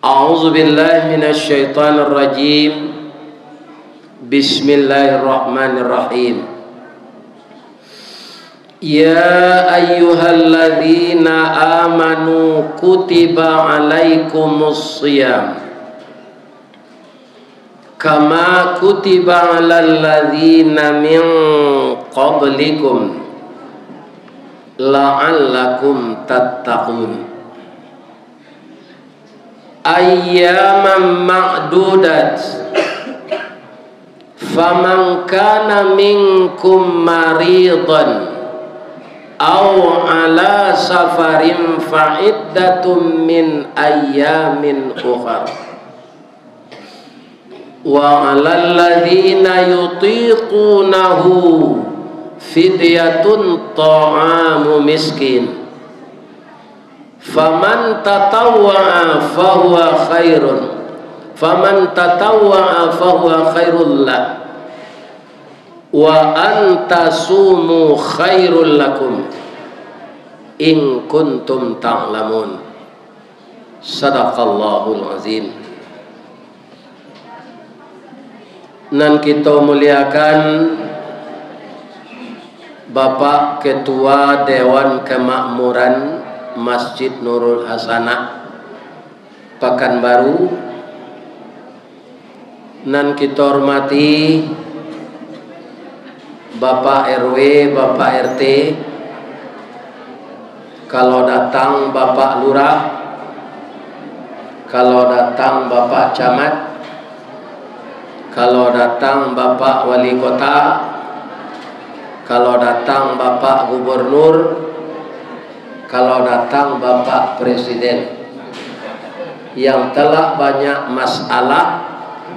A'udzu billahi minasyaitonir rajim. Bismillahirrahmanirrahim. Ya ayyuhalladzina amanu kutiba alaikumus shiyam kama kutiba alal ladzina min qablikum la'allakum tattaqun. Ayyaman ma'dudat faman kana minkum maridan aw ala safarin fa'iddatun min ayyamin ukhra wa 'alal ladzina yutiqunahu fidyatun ta'amu miskin faman tatawwa'a fahuwa khairul lah wa antasumu khairul lakum in kuntum ta'lamun. Sadaqallahul azim. Nan kita muliakan Bapak Ketua Dewan Kemakmuran Masjid Nurul Hasanah Pekanbaru, nan kita hormati Bapak RW, Bapak RT, kalau datang Bapak Lurah, kalau datang Bapak Camat, kalau datang Bapak Wali Kota, kalau datang Bapak Gubernur, kalau datang Bapak Presiden yang telah banyak masalah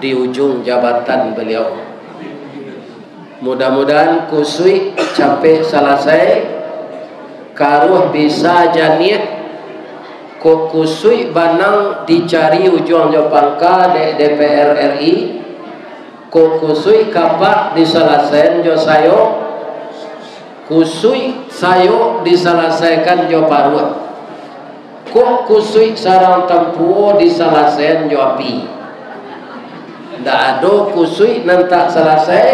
di ujung jabatan beliau. Mudah-mudahan kusui capek selesai, karuh bisa janiah, kok kusui banang dicari ujung jopangka di DPR RI, kok kusui kapak diselesaikan jo sayo, kusui sayo diselesaikan jo paruh, kok kusui sarang tempuo diselesaikan jo api. Ndak ada kusui nanti selesai,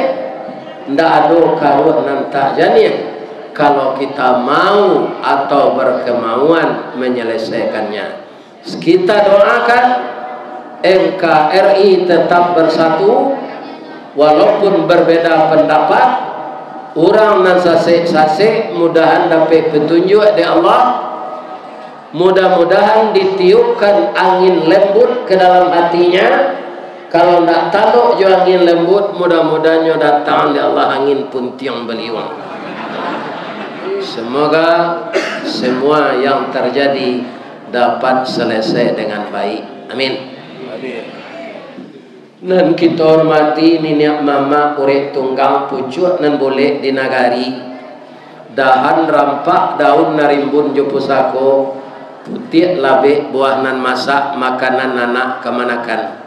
ndak ada karuh nanti janiah. Kalau kita mau atau berkemauan menyelesaikannya, kita doakan NKRI tetap bersatu walaupun berbeda pendapat. Orang nan sase-sase mudahan dapat petunjuk dari Allah, mudah-mudahan ditiupkan angin lembut ke dalam hatinya. Kalau tidak taluk jo angin lembut, mudah-mudahan datang dari Allah angin puntiang beliwang. Semoga semua yang terjadi dapat selesai dengan baik. Amin. Nan kita hormati niniak mama urek tunggang pucuk nan boleh dinagari dahan rampak daun narimbun jo pusako putih labe buah nan masak makanan anak kemanakan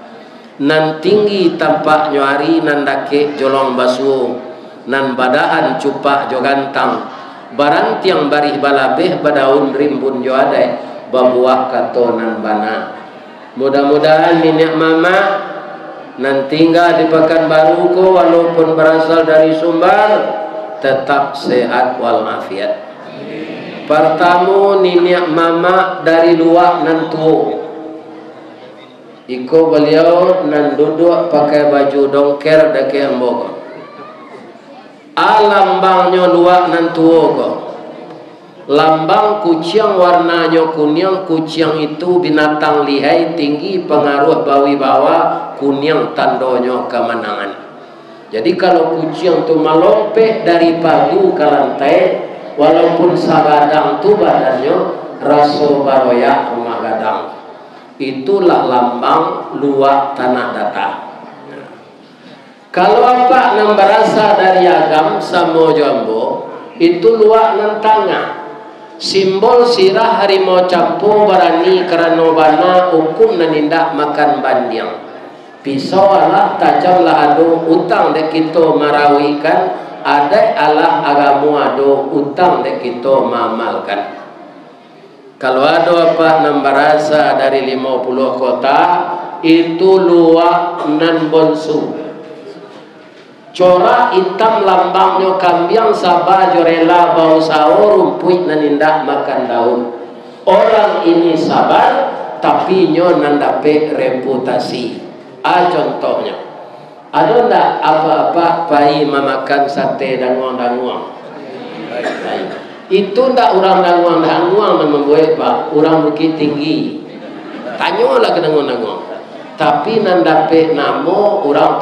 nan tinggi tampak nyuari nan dake jolong basuh nan badahan cupak jo gantang barang tiang barih balabeh badaun rimbun jo adai babuah kato nan bana. Mudah-mudahan niniak mama nan tinggal di Pekanbaru ko walaupun berasal dari Sumbar tetap sehat walafiat. Pertama niniak mama dari luar nan tuo, iko beliau nan duduk pakai baju dongker dake ambogo. Lambangnya luar nan tuo ko, lambang kucing warnanya kuning. Kucing itu binatang lihai tinggi, pengaruh bawi bawa kuning tandonyo kemenangan. Jadi kalau kucing tu melompet dari pagu ke lantai, walaupun sagadang tu badannya raso baroyak rumah gadang, itulah lambang luak tanah datar. Kalau apa yang berasal dari agam samo jambo, itu luak nan tangah. Simbol sirah harimau campo barani kerana bana hukum nanindak makan bandiang. Pisau lah tajam lah adu utang dek kita marawikan ada Allah agamu ado utang dek kita mamalkan. Kalau ada apa nambarasa dari 50 kota itu luak nan bonsu. Corak hitam lambangnya kambiang sabah jorela bau saur rumput nanindak makan daun. Orang ini sabar tapi nyo nandape reputasi. Contohnya, ada ndak apa-apa pai memakan sate danguang-danguang? Itu ndak orang danguang-danguang membuat pak, orang bukit tinggi. Tanyalah ke danguang-danguang. Tapi nandape namo orang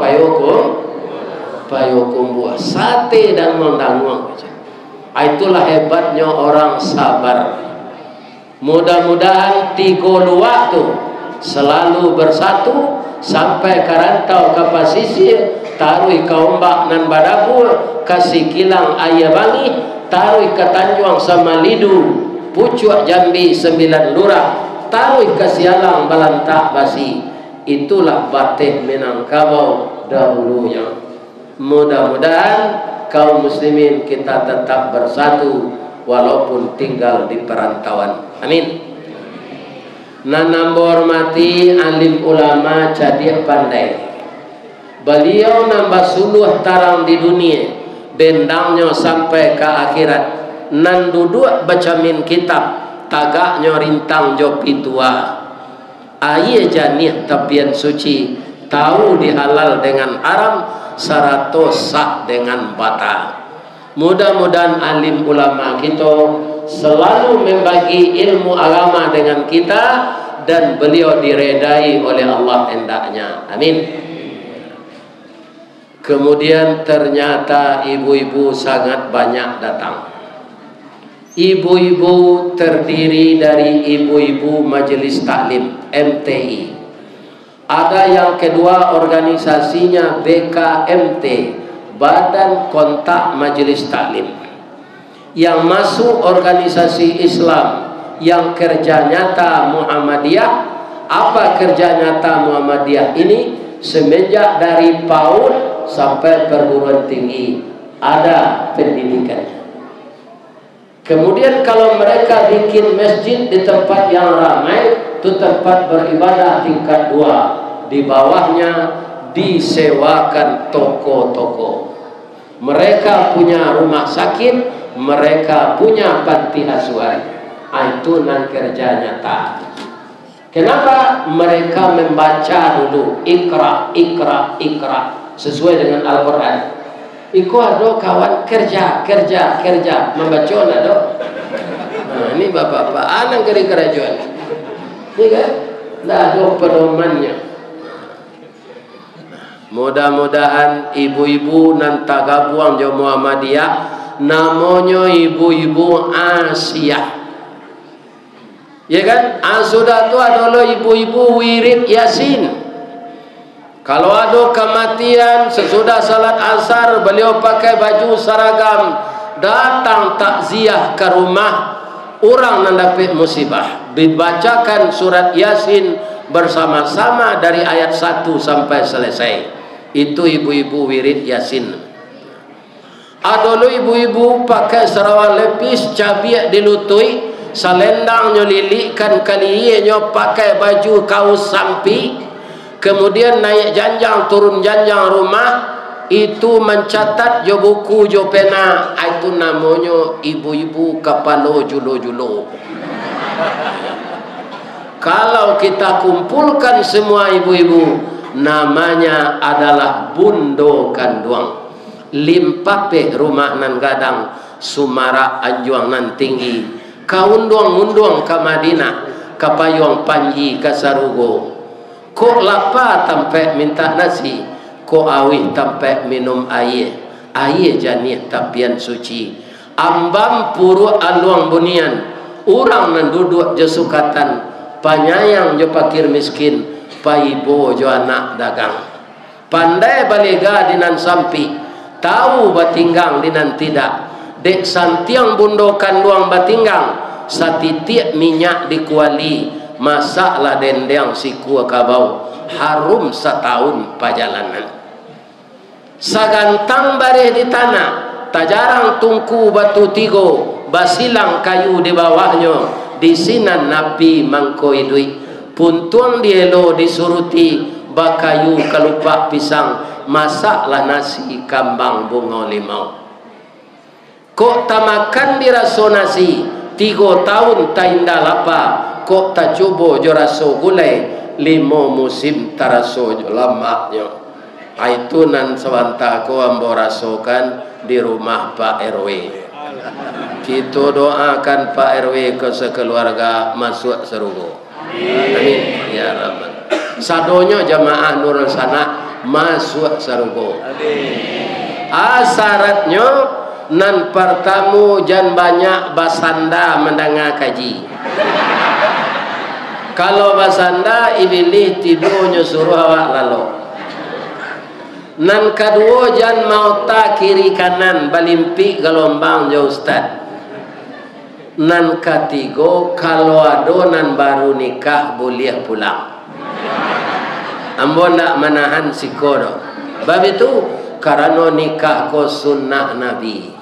payokum buah sate danguang-danguang. Itulah hebatnya orang sabar. Mudah-mudahan 3 waktu selalu bersatu sampai karantau ke pasisir, taruh ke ombak nan badapur, kasih kilang ayah bangi, taruh ke Tanjuang sama Lidu, pucuk Jambi 9 lurah, taruh ke Sialang Balantak Basi. Itulah batik Minangkabau dahulunya. Mudah-mudahan kaum muslimin kita tetap bersatu walaupun tinggal di perantauan. Amin. Nambah hormati alim ulama cadia pandai. Beliau nambah suluh tarang di dunia, bendangnya sampai ke akhirat. Nan duduk bacamin kitab, tagaknya rintang jopi tua. Ayah janih tapian suci, tahu dihalal dengan haram, saratos sah dengan batal. Mudah-mudahan alim ulama kita selalu membagi ilmu agama dengan kita dan beliau diredai oleh Allah hendaknya. Amin. Kemudian ternyata ibu-ibu sangat banyak datang. Ibu-ibu terdiri dari ibu-ibu Majelis Taklim MTI. Ada yang kedua organisasinya BKMT, Badan Kontak Majelis Taklim. Yang masuk organisasi Islam yang kerja nyata Muhammadiyah. Apa kerja nyata Muhammadiyah ini? Semenjak dari PAUD sampai perguruan tinggi ada pendidikannya. Kemudian kalau mereka bikin masjid di tempat yang ramai, itu tempat beribadah tingkat 2. Di bawahnya disewakan toko-toko. Mereka punya rumah sakit, mereka punya panti asuhan. Itu nan kerja nyata. Kenapa? Mereka membaca dulu Iqra, Iqra, Iqra sesuai dengan Al-Quran. Iku ada kawan kerja membaca ada. Nah, ini bapak-bapak anak dari kerajaan. Ini kan? Dah ada pedomannya. Mudah-mudahan ibu-ibu nan tagabuang jo Muhammadiyah namanya ibu-ibu Asia. Ya kan? Sudah tu adalah ibu-ibu wirid Yasin. Kalau ada kematian sesudah salat asar, beliau pakai baju seragam datang takziah ke rumah orang yang dapat musibah, dibacakan surat Yasin bersama-sama dari ayat 1 sampai selesai. Itu ibu-ibu wirid Yasin. Ada ibu-ibu pakai sarawak lepis, cabiak dilutui, selendang nyolilikan kalinya, pakai baju kaos sampi. Kemudian naik janjang turun janjang rumah, itu mencatat jo buku jo pena. Itu namanya ibu-ibu kepala julo-julo. Kalau kita kumpulkan semua ibu-ibu, namanya adalah bundo kanduang. Limpape rumah nan gadang, Sumara Anjuang nan tinggi, kaunduang-unduang ke Madinah, kapayuang Panji ke Sarugo. Kok lapar tampe minta nasi, kok awih tampe minum air. Air janih tapian suci. Ambam puru aluang bunian, orang nan duduk jesukatan, panyayang jo pakir miskin, paibo jo anak dagang. Pandai balega dinan sampi, tahu batinggang dinan tidak. Dek santiang bundokan luang batinggang, satitik minyak dikuali. Masaklah dendeng si kuah kabau, harum setahun perjalanan. Sagantang bareh di tanah, tak jarang tungku batu tigo, basilang kayu di bawahnya, di sinan napi mangkoi duit. Puntuang dielo disuruti, bakayu kalupak pisang, masaklah nasi kambang bunga limau. Kok tak makan diraso nasi, 3 tahun tak indah lapa. Kok tak coba jo raso gulai, 5 musim taraso jo lamaknya. Itu nan sewanta ko ambo rasokan di rumah Pak RW. Kita doakan Pak RW ke sekeluarga masuk surga. Amin ya Rabbal. Sadonyo jamaah Nurul Sana masuk surga. Syaratnya nan pertamu jan banyak basanda mendengar kaji. Kalau basanda iblis tidurnya suruh awak lalu. Nan kedua jan mau tak kiri kanan balimpi gelombang jauh ustad. Nan ketiga kalau adonan baru nikah boleh pulang. Ambo nak menahan sikodo. Bab itu karena nikah ko sunnah Nabi.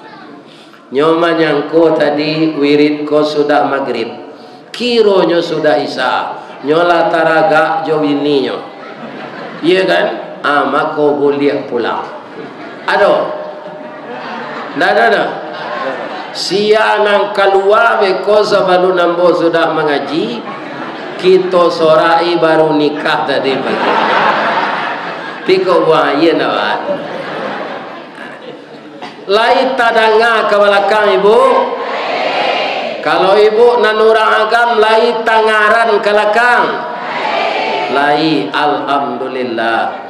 Nyoma nyangko tadi wirid ko sudah maghrib. Kironyo sudah isya. Nyola taraga jowininya. Iya kan? Maka boleh pulang. Aduh. Dah. Siang keluar beko sebelum nambo sudah mengaji, kita sorai baru nikah tadi pagi. Tiko buah iya nawat. Lai tadanga ke belakang ibu. Kalau ibu nanurang agam lai tangaran ke belakang. Lai alhamdulillah.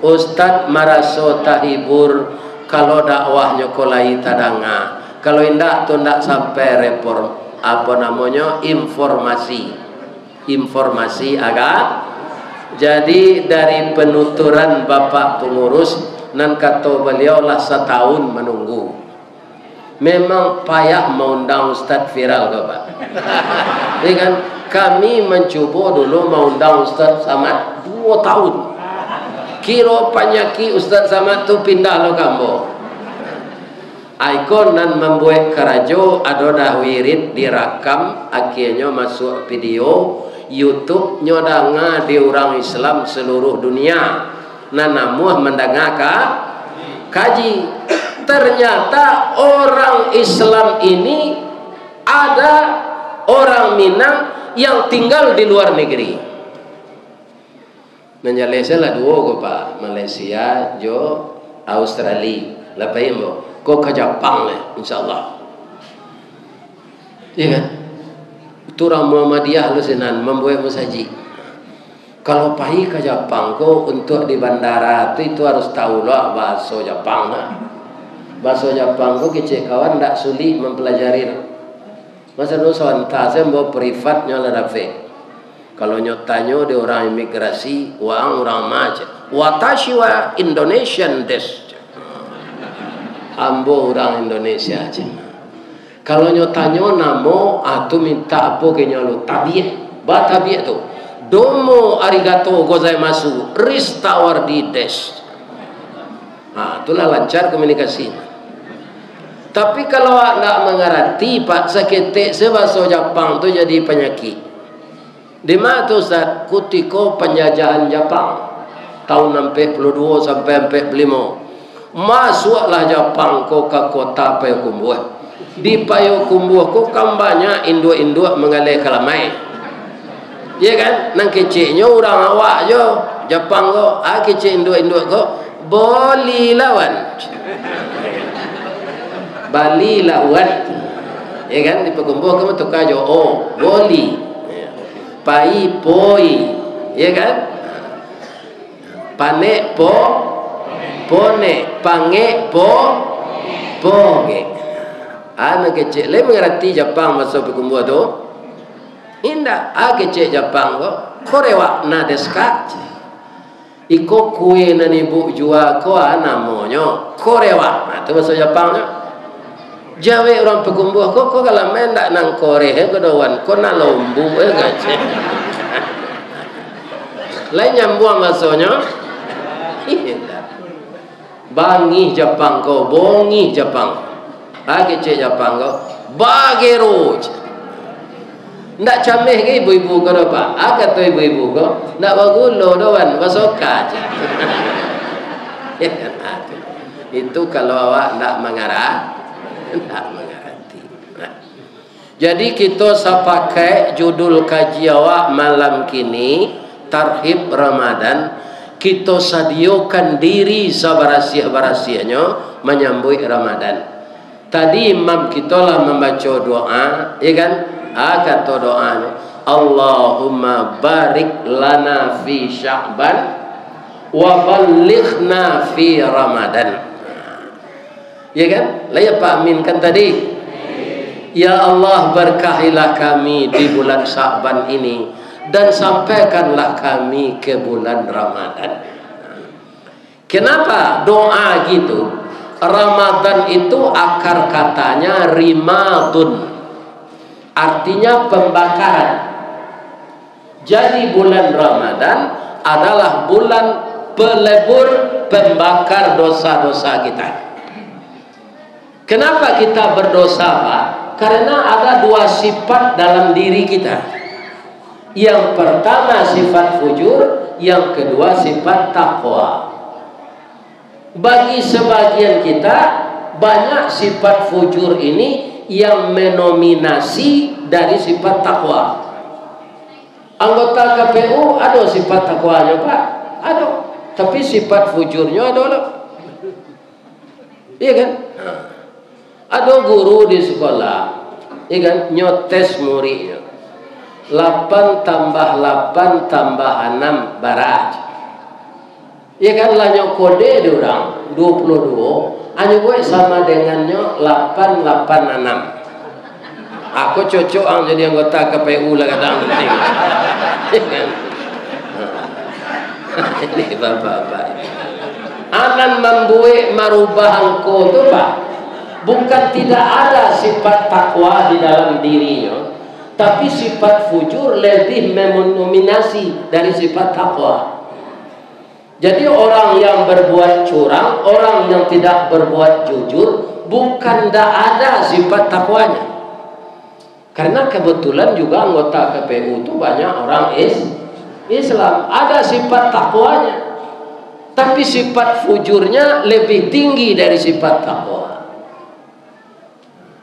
Ustad maraso tahibur kalau dakwahnya ko lai tadanga. Kalau indak tu ndak sampai report apa namanya informasi agak. Jadi dari penuturan Bapak pengurus nan kata beliau lah setahun menunggu. Memang payah mengundang Ustaz viral ke Pak. Jadi kan kami mencoba dulu mengundang Ustaz Samad 2 tahun. Kira penyakit Ustaz Samad tu pindah lo kambo. Ikon dan membuat kerajo ada dah wirid direkam, akhirnya masuk video YouTube nyodanga di orang Islam seluruh dunia. Namuh mendengar kaji. Ternyata orang Islam ini ada orang Minang yang tinggal di luar negeri. Malaysia lah 2 ko Pak, Malaysia jo Australia. Lepas itu kau ke Jepang lah, insyaAllah. Iya kan? Itu orang Muhammadiyah lu senan membuat musaji. Kalau pergi ke Jepang, kau untuk di bandara itu harus tahu lah bahasa Jepang lah. Bahasa Jepang kau kecil kawan tak sulit mempelajari. Masa nu sawanta saya mau privatnya lah dapat. Kalau nyotanya di orang imigrasi, orang macam. Watashi wa Indonesian desu. Ambo orang Indonesia aja. Kalau nyotanyo namo atau minta apa ke nyalo tabiat, ba tabiat tu. Domo arigato gozaimasu, ristawardi des. Itulah lancar komunikasi. Tapi kalau tidak mengerti Pak sakete sebahasa Jepang tu jadi penyakit. Di mana tu Ustaz? Kutiko penjajahan Jepang tahun 42 sampai 45. Masuklah Jepang ko ke kota Payakumbuh. Di Payakumbuh ko kan banyak induk-induk mengalih kelamai. Ya kan? Nang kecilnya orang awak jo Jepang ko, kecil induk-induk ko boleh lawan. Bali lawan. Ya kan? Di Payakumbuh kamu tukar jo boleh. Pai poi. Ya kan? Panek pone, pange poge. Anak kecil le mengerti Jepang masuk Payakumbuh tu. Indah, kecil Jepang ko. Korewa na desu ka? Iko kue nan ibu jual ko namanya Korewa. Itu bahasa Jepangnya. Jawa orang Payakumbuh ko kalau main tak nang Korea ko dawan ko na lombu gaje. Lain nyambung bahasanya. Bangi Jepang kau, bongi Jepang. Lagi cek Jepang kau, bagero. Ndak cameh ke ibu-ibu kau apa? Agak tu ibu-ibu kau, ndak bagulo doan, basoka. Itu kalau awak ndak mengarah, ndak mengerti. Jadi kita sepakai judul kaji awak malam kini, Tarhib Ramadan. Kita sediakan diri seberasiah-berasiahnya menyambut Ramadan. Tadi imam kita lah membaca doa, ya kan? Kata doanya, Allahumma barik lana fi Sya'ban wa ballighna fi Ramadan. Ya kan? Layak Pak Amin kan tadi? Ya Allah, berkahilah kami di bulan Sya'ban ini dan sampaikanlah kami ke bulan Ramadan. Kenapa doa gitu? Ramadan itu akar katanya rimadun, artinya pembakaran. Jadi bulan Ramadan adalah bulan pelebur, pembakar dosa-dosa kita. Kenapa kita berdosa, Pak? Karena ada dua sifat dalam diri kita. Yang pertama sifat fujur, yang kedua sifat takwa. Bagi sebagian kita banyak sifat fujur ini yang menominasi dari sifat takwa. Anggota KPU ada sifat takwanya, Pak? Ada. Tapi sifat fujurnya ada loh. Iya kan? Ada guru di sekolah, iya kan? Nyotes muridnya. 8 tambah 8 tambah 6 barat. Ya kan lah kode dia orang 22. Hanya gue sama dengannya 886. Aku cocok ang jadi anggota KPU lah kadang penting. Ya kan? Ini bapak-bapak. Anan membuat merubah angko tu Pak. Bukan tidak ada sifat takwa di dalam dirinya, tapi sifat fujur lebih mendominasi dari sifat takwa. Jadi orang yang berbuat curang, orang yang tidak berbuat jujur, bukan tidak ada sifat takwanya. Karena kebetulan juga anggota KPU itu banyak orang Islam, ada sifat takwanya, tapi sifat fujurnya lebih tinggi dari sifat takwa.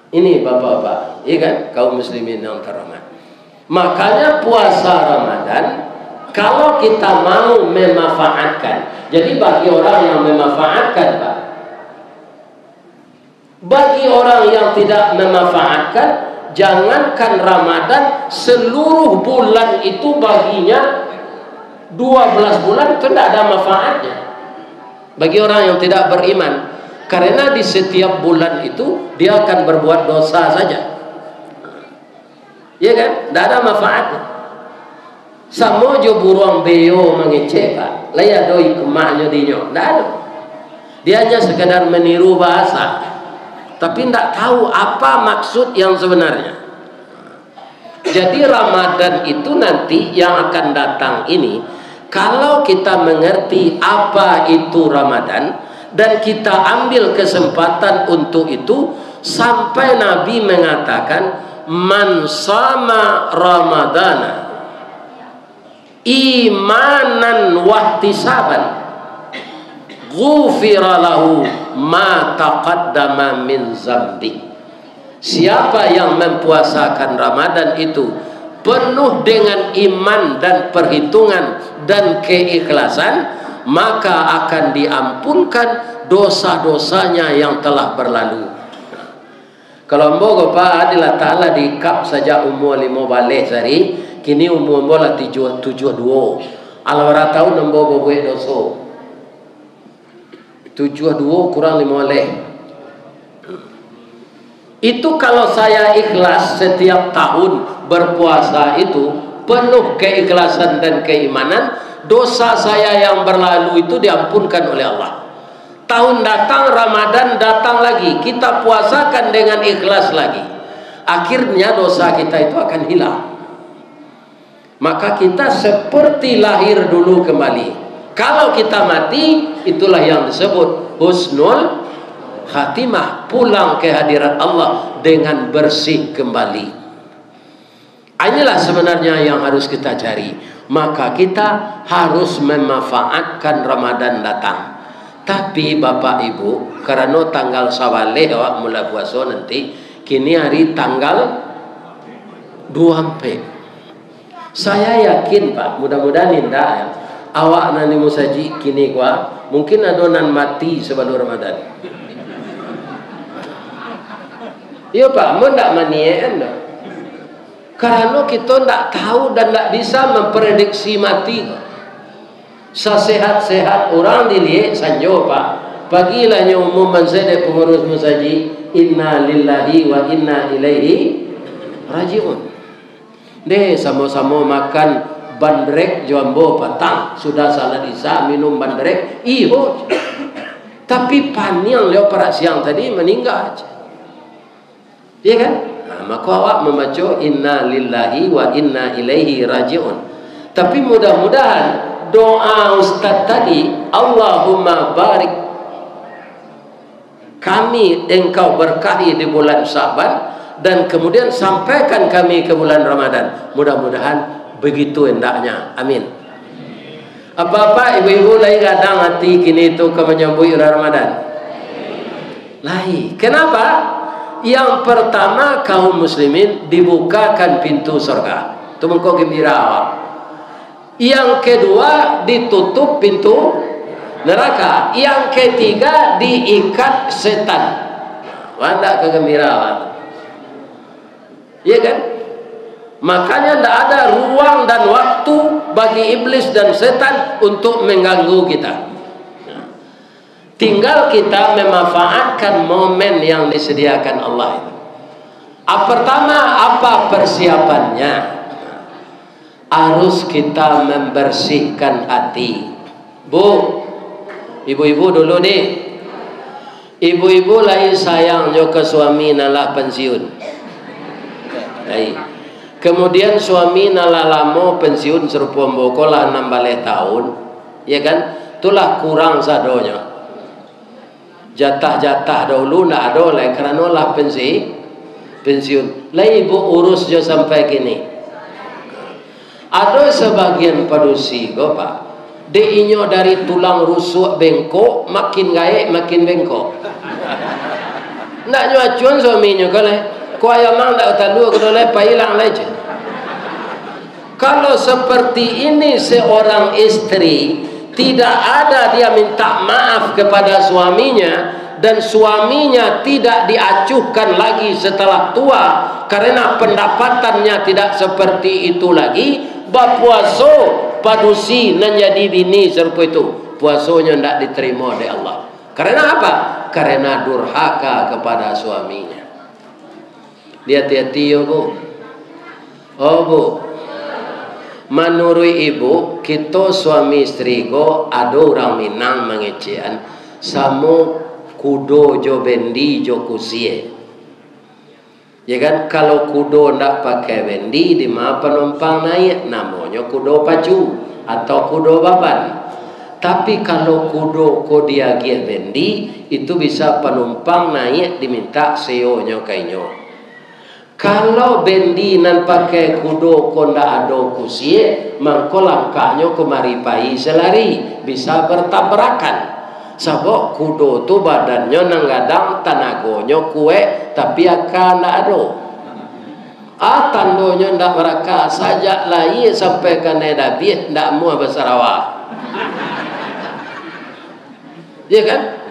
Ini bapak-bapak, iya kan, kaum muslimin yang terhormat. Makanya puasa Ramadan, kalau kita mau memanfaatkan, jadi bagi orang yang memanfaatkan, Pak, bagi orang yang tidak memanfaatkan, jangankan Ramadan, seluruh bulan itu baginya 12 bulan itu tidak ada manfaatnya. Bagi orang yang tidak beriman, karena di setiap bulan itu dia akan berbuat dosa saja. Ya kan? Tidak ada manfaatnya. Sama jo buruang beo mengecek, Pak. Laya doi kemaknya dinyo. Tidak ada. Dia hanya sekadar meniru bahasa, tapi tidak tahu apa maksud yang sebenarnya. Jadi Ramadan itu nanti yang akan datang ini, kalau kita mengerti apa itu Ramadan dan kita ambil kesempatan untuk itu, sampai Nabi mengatakan, man sama Ramadana imanan wahtisaban ghufira lahu ma taqaddama min zambi. Siapa yang mempuasakan Ramadan itu penuh dengan iman dan perhitungan dan keikhlasan, maka akan diampunkan dosa-dosanya yang telah berlalu. Kalau mbogo Pak adalah ta'ala dikap saja umur 5 balik sehari, kini umur bola 72. Alwara tahu nembo bobo doso 72 kurang 5 balik. Itu kalau saya ikhlas setiap tahun berpuasa itu penuh keikhlasan dan keimanan, dosa saya yang berlalu itu diampunkan oleh Allah. Tahun datang, Ramadan datang lagi, kita puasakan dengan ikhlas lagi, akhirnya dosa kita itu akan hilang. Maka kita seperti lahir dulu kembali. Kalau kita mati, itulah yang disebut husnul khatimah, pulang ke hadirat Allah dengan bersih kembali. Inilah sebenarnya yang harus kita cari. Maka kita harus memanfaatkan Ramadan datang. Tapi Bapak Ibu, karena tanggal sawale awak mula puasa nanti, kini hari tanggal 24. Saya yakin Pak, mudah-mudahan indah ya. Awak nani musaji kini gua mungkin adonan mati sebelum Ramadan. Iya Pak, mau ndak manien dah. Karena kita ndak tahu dan ndak bisa memprediksi mati. Sesehat-sehat orang dilihat sanjo Pak. Bagilah yang umuman saya pengurus musaji, inna lillahi wa inna ilaihi rajiun. Deh sama-sama makan bandrek jombo petang, sudah salah isa minum bandrek iho. Tapi paniang leo para siang tadi meninggal aja. Iya kan? Nah, maka awak membaca inna lillahi wa inna ilaihi rajiun. Tapi mudah-mudahan doa Ustaz tadi, Allahumma barik kami engkau berkahi di bulan Syaban dan kemudian sampaikan kami ke bulan Ramadan. Mudah-mudahan begitu hendaknya. Amin. Apa-apa ibu-ibu lagi kadang hati kini itu ke menyambut Ramadan. Lain. Kenapa? Yang pertama kaum muslimin dibukakan pintu surga. Itu mengkau gembira. Yang kedua ditutup pintu neraka. Yang ketiga diikat setan. Wanda kegembiraan. Iya kan? Makanya tidak ada ruang dan waktu bagi iblis dan setan untuk mengganggu kita. Tinggal kita memanfaatkan momen yang disediakan Allah itu. Pertama, apa persiapannya? Harus kita membersihkan hati. Bu, ibu-ibu dulu nih. Ibu-ibu lain sayang jo ke suami nalah pensiun. Baik. Kemudian suami nalah lamo pensiun serupa bokolah 16 tahun. Ya kan? Itulah kurang sadonya. Jatah-jatah dahulu nak ada lah kerana lah pensiun. Lah ibu urus jo sampai kini. Ada sebagian padusi go Pak. Deinyo dari tulang rusuk bengkok makin gaek makin bengkok. Nak nyuacuan suaminya kalau ko ayamang dak talu ko le pailang aja. Kalau seperti ini seorang istri tidak ada dia minta maaf kepada suaminya dan suaminya tidak diacuhkan lagi setelah tua karena pendapatannya tidak seperti itu lagi, berpuasa padusi nan jadi bini serupa itu puasanya tidak diterima oleh Allah. Karena apa? Karena durhaka kepada suaminya. Hati-hati ya Bu. Oh Bu, menurut ibu kita suami istri ko ada orang Minang mengecean sama kudo jo bendi jo kusie. Ya kan, kalau kudo ndak pakai bendi di mana penumpang naik namanya kudo pacu atau kudo baban. Tapi kalau kudo ko dia gia bendi itu bisa penumpang naik diminta seonyo kainyo. Kalau bendi nan pakai kudo ko ndak ada kusie, mangko langkahnya kemari pai selari bisa bertabrakan. Sebab kudo tu badannya nanggadang tanagonya kue tapi akan ndak ada. Tandonya ndak meraka saja lai sampai ke nedabih ndak mau bersarawa. Ya kan?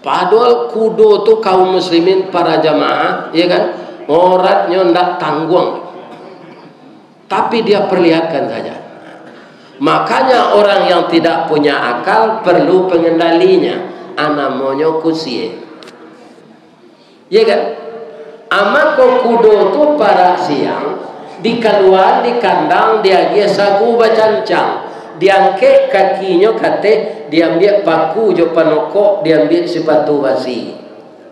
Padahal kudo tu kaum muslimin para jamaah, ya kan? Oratnya ndak tanggung. Tapi dia perlihatkan saja. Makanya orang yang tidak punya akal perlu pengendalinya. Namanya kusie. Ya kan? Amako kudo tu pada siang di keluar di kandang dia sagu bacancang. Diangkat kakinya kate, diambil paku jo panokok, diambil sepatu basi.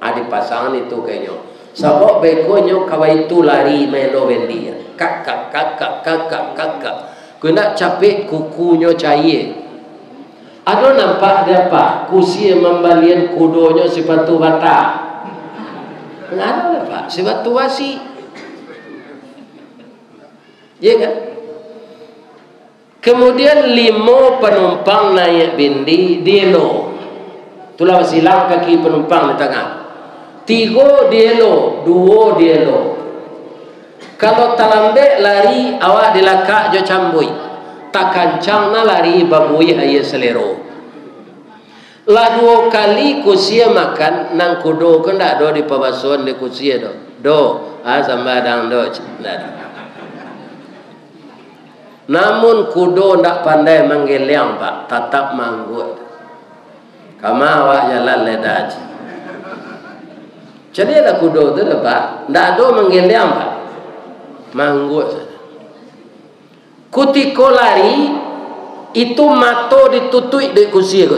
Ada pasangan itu kayaknya. Sebab bekonya kawai itu lari melo bendi. Kakak. Kena capek kukunya cair. Ada nampak dia pak kusi membalian kudonya sepatu bata. Nggak ada pak sepatu wasi. Ya kan? Kemudian 5 penumpang naik bindi dielo. Itulah silang kaki penumpang di tengah. 3 dielo, 2 dielo. Kalau talambe lari awak dilakak jo cambui. Tak kancang na lari babui aye selero. Lah 2 kali kusia makan nang kudo kan dak do di pabasuan di kusia do. Do, sambadang do. Namun kudo ndak pandai menggeliang pak, tetap manggut. Kama awak jalan ledaj. Jadi ada kudo tu pak, ndak do menggeliang pak, manggut saja. Kutiko lari itu mato ditutui di kursi aku,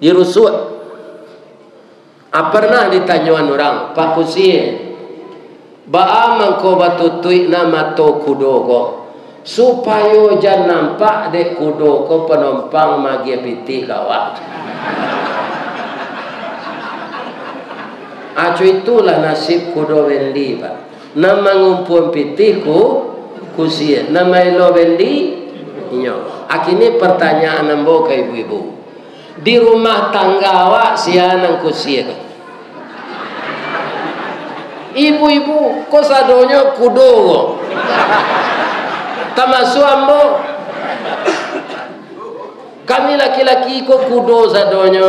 dirusut. Pernah ditanyuan orang, Pak kursi, baa mangko batutui na mato kudo ko. Supaya jangan nampak dek kudo ko penumpang magi piti kawat. Acu itulah nasib kudo wendi pak. Nama ngumpul piti ku kusia. Nama elo wendi nyo. Akini pertanyaan nambo ke ibu-ibu. Di rumah tangga awak sianang kusia ko. Ibu-ibu kok sadonyo kudo ko. Termasuk ambo kami laki-laki ko kudo sadonyo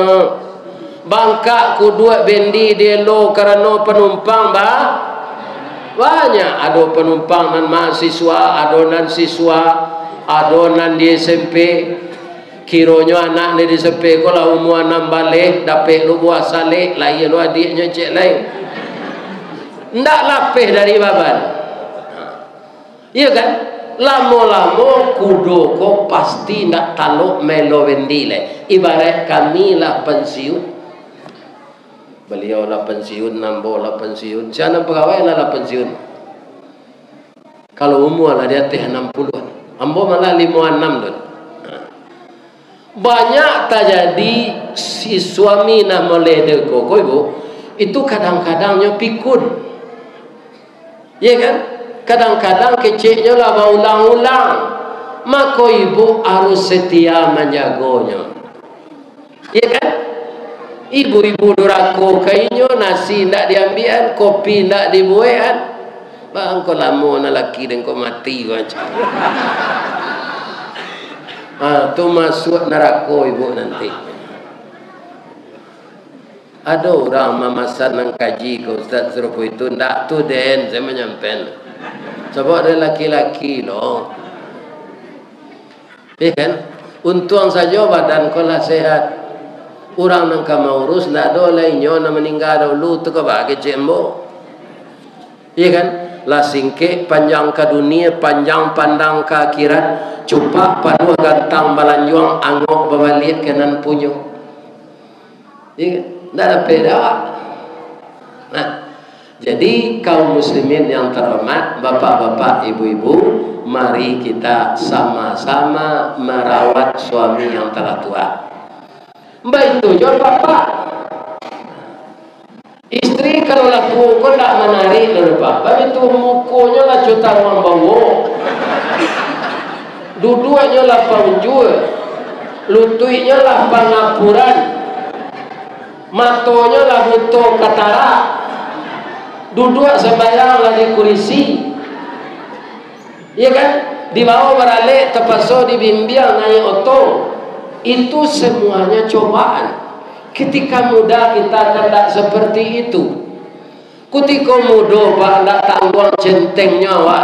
bangka kudu bendi delo karena penumpang banyak. Ada penumpang nan mahasiswa, adonan siswa, adonan di SMP. Kironyo anak ni di SMP ko lah umur 6 balik dapet lu buah salik lah iya lu adiknya cek lain ndak lapeh dari baban. Iya kan? Lamo-lamo kudo ko pasti nak taluk melo wendile. Ibarat kami lah pensiun. Beliau lah pensiun, nambo lah pensiun. Siapa pegawai lah pensiun. Kalau umur lah dia teh 60-an. Ambo malah 56 tu. Banyak terjadi si suami nak melede ko ibu. Itu kadang-kadangnya pikun. Ya kan? Kadang-kadang keciknya lah berulang-ulang. Maka ibu harus setia menjagonya. Ya kan? Ibu-ibu durako kayaknya nasi tak diambilan, kopi tak dibuatkan. Bang kau lama nak laki dan kau mati kau macam. Tu masuk neraka ibu nanti. Ada orang memasak nang kaji ke Ustaz Serupu itu. Tak tu den saya menyampaikan. Sebab ada laki-laki loh. Ya kan? Untung saja badan kau lah sehat. Orang nang kamu urus tak ada lainnya nak meninggal dulu tu kau bagi cembo. Ya kan? Lah singkek panjang ke dunia, panjang pandang ke akhirat. Cupak padu gantang balanjuang angok berbalik kanan punyo. Ya kan? Tak ada beda. Nah, jadi kaum muslimin yang terhormat, bapak-bapak, ibu-ibu, mari kita sama-sama merawat suami yang telah tua. Mbak itu jual bapak. Istri kalau lah tua kau tak menarik dari bapak. Itu mukonya lah juta orang bawa. Duduknya lah panjul. Lututnya lah pangapuran. Matonya lah butuh katarak. Duduk sembahyang lagi kurisi. Ya kan? Dibawa beralik terpaksa dibimbing naik oto. Itu semuanya cobaan. Ketika muda kita tidak seperti itu. Ketika muda pak tak tanggung centeng nyawa.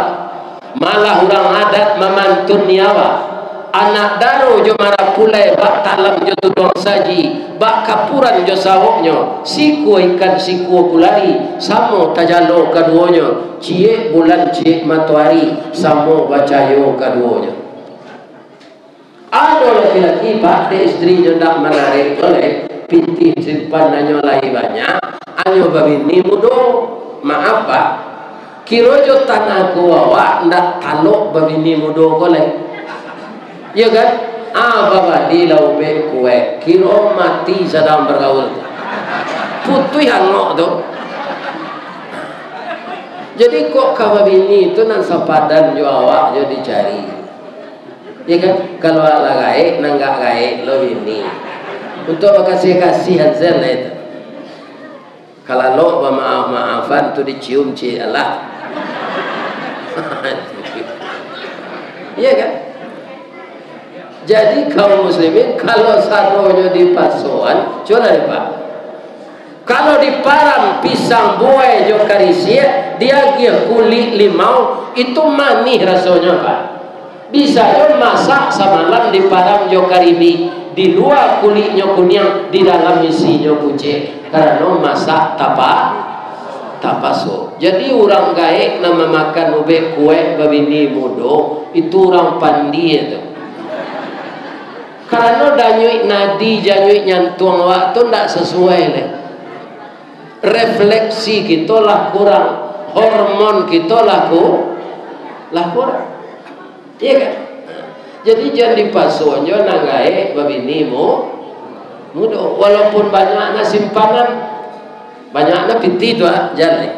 Malah orang adat memantun nyawa. Anak daru jo marah pulai bak talam jo tudong saji bak kapuran jo sawoknya siku ikan siku kulari samo tajalo keduanya cie bulan cie matahari samo bacayo keduanya. Ada laki-laki pak de istri jo ndak menarik oleh pinti simpan nanyo lai banyak anyo babini mudo maaf pak kiro jo tanah kuawa ndak talok babini mudo koleh. Ya kan? Apa di laube kue kilo mati sedang bergaul. Putih hangok tu. Jadi kok kawa bini itu nan sepadan jo awak jo dicari. Ya kan? Kalau ala gaek nanggak gaek lo bini. Untuk makasih-kasihan zen lah itu. Kalau lo maaf-maafan tu dicium ci Allah. Iya kan? Jadi kaum muslimin kalau saronya di pasoan, coba Pak. Kalau di param pisang buai jo karisia, dia gia kulit limau itu manis rasanya Pak. Bisa jo masak samalam di param jo karibi, di luar kulitnya kuning, di dalam isinya kucing. Karena masak tapaso. Jadi orang gaek nama makan ube kue babini mudo itu orang pandi itu. Karena danyui nadi janyui nyantuang waktu ndak sesuai le. Refleksi kita lah kurang, hormon kita lah kurang. Iya kan? Jadi jangan dipasuannya nangai babini mudo. Walaupun banyaknya simpanan, banyaknya piti tu jangan.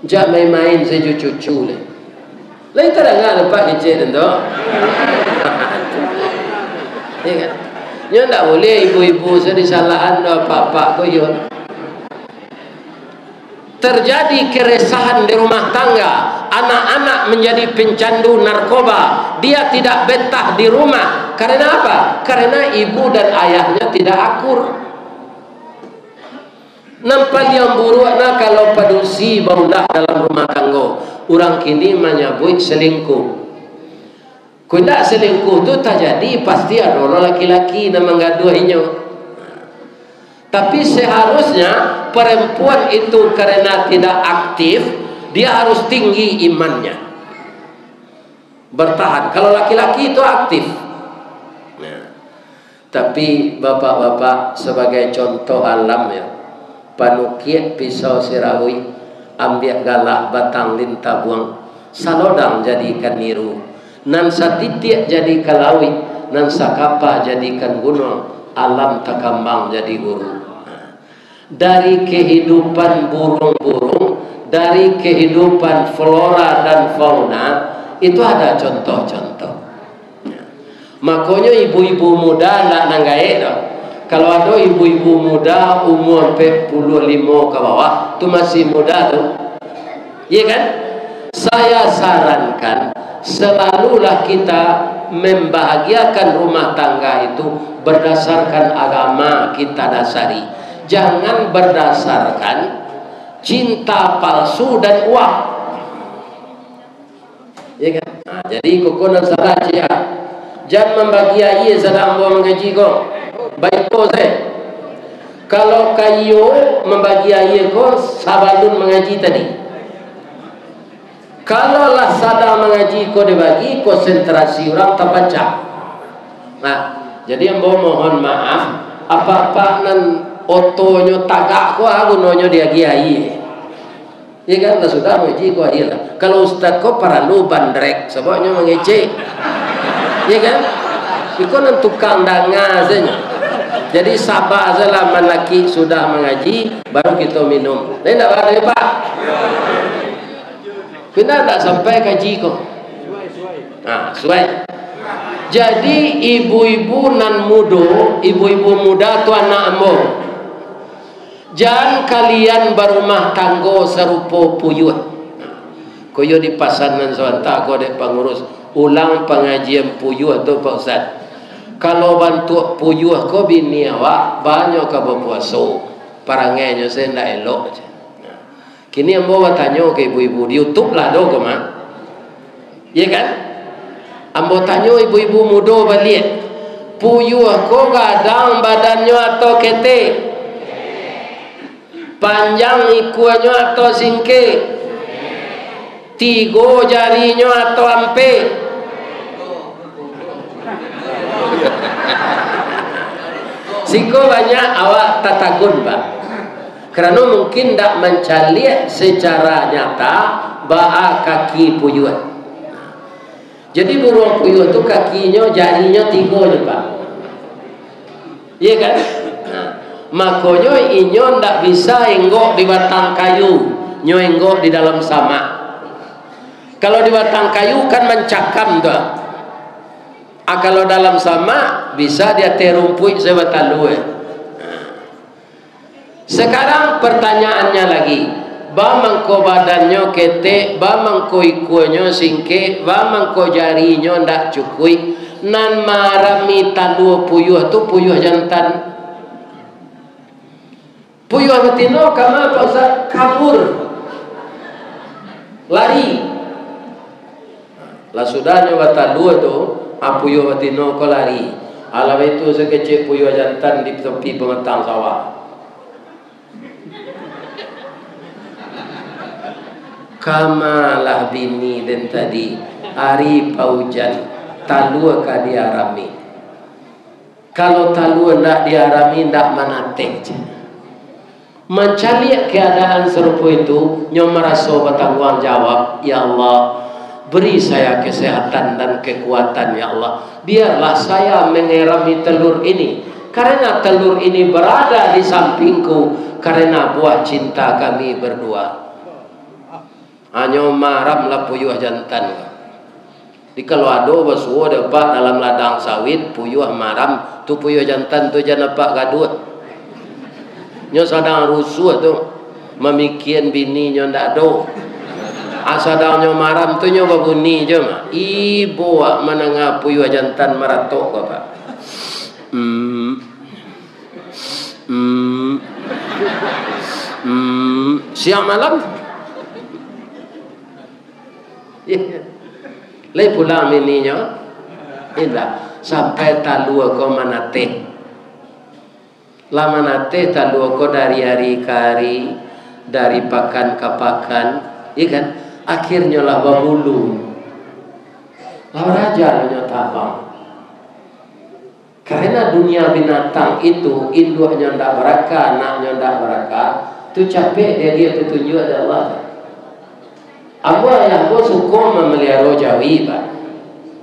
Jangan main-main secucu le. Lain terang lepas kecil tu. Ya kan? Dia tak boleh ibu-ibu sedisalahan pak-pak koyon. Terjadi keresahan di rumah tangga, anak-anak menjadi pencandu narkoba, dia tidak betah di rumah. Karena apa? Karena ibu dan ayahnya tidak akur. Nampak yang buruknya kalau padusi baulah dalam rumah tangga. Orang kini menyebut selingkuh. Kuda selingkuh tu tak jadi pasti ada orang laki-laki yang menggaduhinya. Tapi seharusnya perempuan itu karena tidak aktif, dia harus tinggi imannya, bertahan. Kalau laki-laki itu aktif. Nah, tapi bapak-bapak sebagai contoh alam ya, panukiat pisau sirawi, ambil galak batang lintah buang, salodang jadikan niru. Nan satitik jadi kalawi, nan sakapa jadikan gunung, alam takambang jadi guru. Dari kehidupan burung-burung, dari kehidupan flora dan fauna, itu ada contoh-contoh. Makanya ibu-ibu muda nak nanggae dah. Kalau ada ibu-ibu muda umur 45 ke bawah, tu masih muda tu. Iya kan? Saya sarankan selalulah kita membahagiakan rumah tangga itu berdasarkan agama kita dasari. Jangan berdasarkan cinta palsu dan uang. Ya kan? Nah, jadi kokonan salah cia. Jangan membagiai sedang bawa mengaji kau. Baik kau saya. Kalau kayu membagiai kau sabalun mengaji tadi. Kalau lah sadar mengaji kau dibagi, konsentrasi orang terpecah. Nah, jadi yang mohon maaf, apa-apa nan otonya tagak kau, gunanya dia giai. Ya kan, lah sudah mengaji kau hilang. Kalau ustaz kau paralu bandrek, sebabnya mengecek. Ya kan, ikut nan tukang danga saja. Jadi sabar saja laki sudah mengaji, baru kita minum. Ini tak ada Pak. Kita tak sampai kaji kok. Nah, suai. Jadi ibu-ibu nan muda, ibu-ibu muda tu anak ambo. Jangan kalian berumah tangga serupa puyuh. Koyo di pasar nan swanta ko de pengurus ulang pengajian puyuh tu Pak Ustaz. Kalau bantu puyuh ko bini awak banyak ka berpuasa. Parangenya saya ndak elok. Kini yang bawa tanya ke ibu-ibu di YouTube lah do kemah. Ya kan? Ambo tanya ibu-ibu muda balik. Puyuh ko gadang badannya atau kete? Panjang ikuannya atau singke? Tiga jarinya atau ampe? Siko banyak awak tatagun Pak. Kerana mungkin tak mencaliak secara nyata ba'a kaki puyuan. Jadi burung puyuh itu kakinya, jarinya 3 je Pak. Iya kan? Nah, makanya inyo ndak bisa enggok di batang kayu, nyo enggok di dalam sama. Kalau di batang kayu kan mencakam tuh. Kalau dalam sama bisa dia terumpui sebatang dua. Sekarang pertanyaannya lagi, ba mangko badannya ketek, ba mangko ikunya singke, ba mangko jarinya ndak cukui, nan marami talu puyuh tu puyuh jantan. Puyuh betina kama apa Ustaz? Kabur, lari. Lah sudahnya bata dua tu, puyuh betina ko lari. Alam itu sekecil puyuh jantan di tepi pemetang sawah. Kamalah bini dan tadi hari paujan talua ka diarami. Kalau talua ndak diarami ndak manateh. Mencari keadaan serupa itu, nyo merasa bertanggung jawab, ya Allah, beri saya kesehatan dan kekuatan ya Allah. Biarlah saya mengerami telur ini, karena telur ini berada di sampingku karena buah cinta kami berdua. Hanya maramlah puyuh jantan. Di kalau ada basuh dapat dalam ladang sawit puyuh maram tu puyuh jantan tu jangan pak gaduh. Nyo sadang rusuh tu memikian bini nyo ndak do. Asadang nyo maram tu nyo babuni je mah. Ibu wak menengah puyuh jantan maratok ko Pak. Siang malam. Lai pulang bininya. Indah sampai talua ko manate. Lama nate talua ko dari hari ke hari, dari pakan ke pakan, iya kan? Akhirnya lah babulu, lah raja nya tabang. Karena dunia binatang itu induknya ndak berakal, anaknya ndak berakal, tu capek dia petunjuk dari Allah. Allah yang suka memelihara jawi Pak,